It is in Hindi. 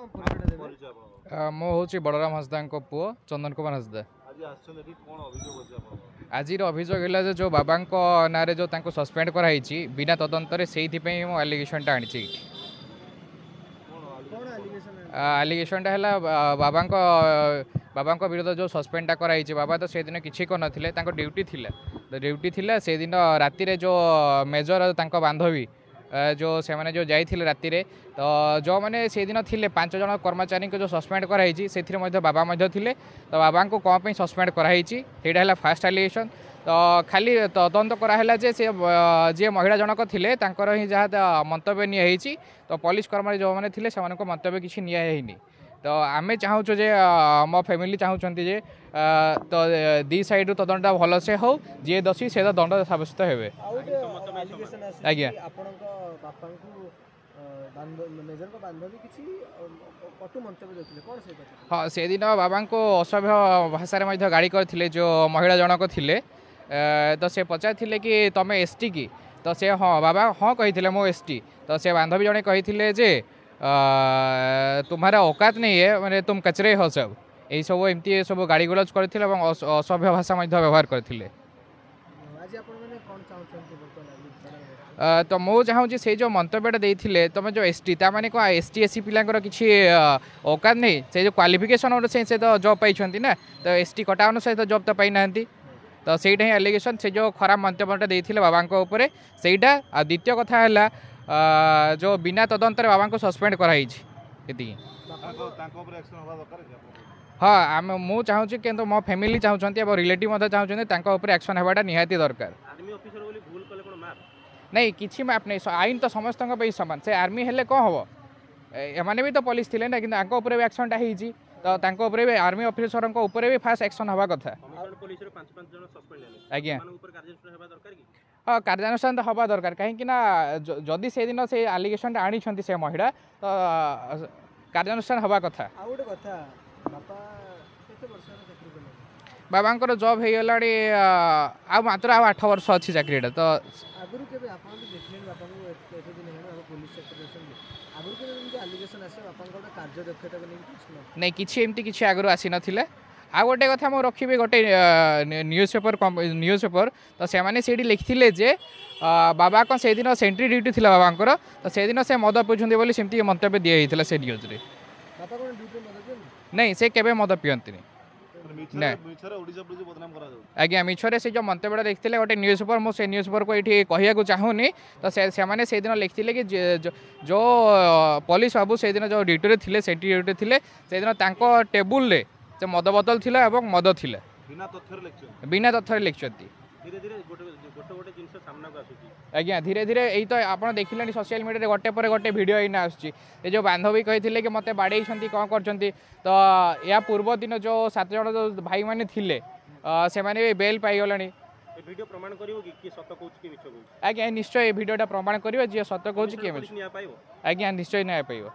मो हूँ बलराम हंसदा पुओ चंदन कुमार हंसदा। आज अभियोग है जो बाबा ना जो सस्पेंड कराई बिना तदंतर से मो आलिगेशन आनी आलिगेशन है बाबा विरुद्ध जो सस्पेंड कराई बाबा तो से दिन किसी कर ड्यूटी थी ड्यूटी थी से दिन राति जो मेजर बांधवी जो से मैंने जो जाइए राति तो जो मैंने से दिन थे 5 जन कर्मचारी को जो सस्पेंड कराई से बाबा थे तो बाबा को कौन पर सस्पेंड कराई है फास्ट एलिगेशन तो खाली तदंत कराला जे से जी महिला जनक थे ही जहाँ मंतव्य नियाई तो पुलिस कर्मचारी जो मैंने थे से मंतव्य किसी नियानी तो आमे चाहूँ जे मो फैमिली चाहूँगी जे तो दी साइड तदंत भल से हो जी दोषी से तो दंड सब्यस्त हे आज्ञा हाँ से दिन बाबा को असभ्य भाषा गाड़ी करते जो महिला जनक थे तो से पचार कि तुम एसटी की तो से हाँ बाबा हाँ कही मो एसटी तो से बांधवी जड़े कही जे तुम्हारा औकात नहीं है मैंने तुम कचरे हो सब यही सब एमती सब गाड़ी गुलज करते असभ्य भाषा व्यवहार करते तो मु चाहूँगी से जो मंतव्यटा देते तुम जो एसटी मैंने कौन एसटी एससी पिलांकर किसी औकात नहीं से जो क्वालिफिकेशन अनुसार से तो जॉब पाई ना तो एसटी कटा अनुसार तो जॉब तो पाई ना तो सहीटा ही एलिगेशन से जो खराब मंतव्यटा देते बाबा सेटा आ द्वितीय कथा है जो बिना तदंतर बाबा को सस्पेंड कराई हाँ आम मु चाहूँगी कि मो फैमिली चाहूँगी रिलेटिव चाहूँगी एक्शन होगा निहाती दरकार नहीं किसी मैप नहीं आईन तो समस्त सामान से आर्मी हेले कौन हम एमाने भी तो पुलिस थे ना कि एक्शनटा होती तो भी आर्मी ऑफिसर भी फास्ट एक्शन हवा कथा आज्ञा हाँ कार्यानुष्ठान तो हवा दरकार कहीं जदि से दिन से आलिगेशन आनी से महिला तो कार्यानुष्ठान हवा कथा बाबा जॉब हो गला मात्र 8 वर्ष अच्छी चाकरीटा तो नहीं किसी एमती किसी आगु आसी ना आ गोटे कथा मुझे रखी गोटे न्यूज पेपर तो से मैंने से लिखी जे बाबा को से दिन सेंट्री ड्यूटी थी बाबा तो से दिन से मद पीछे बोली सेमती मंतव्य दिखाई से न्यूज रे नहीं से केबे मद पियंती आज्ञा मिछरे से जो मंतव्य देखते गोटे न्यूज पेपर मुझे न्यूज पेपर को ये कहूँ चाहूनी तो से दिन लिखते कि जो पुलिस बाबू से दिन जो ड्यूटी थे सेंट्री ड्यूटी थे से दिन टेबुल रे से मद बोतल थिला एवं मद थिला बिना तथ्य लिखिं आज्ञा धीरे धीरे यही तो आप देखिले सोशल मीडिया गोटे पर गोटे वीडियो एना आसुची जो बांधवी कही कि मत बाड़े कौन कर तो या पूर्व दिन जो 7 जन जो भाई मैंने थिले से माने बेल पाईगला वीडियो प्रमाण करिवो कि सत्य कहूछ कि मिछ कहूछ आज्ञा निश्चय वीडियोटा प्रमाण करिवो जे सत्य कहूछ कि आज्ञा निश्चय न्याय पाइबो।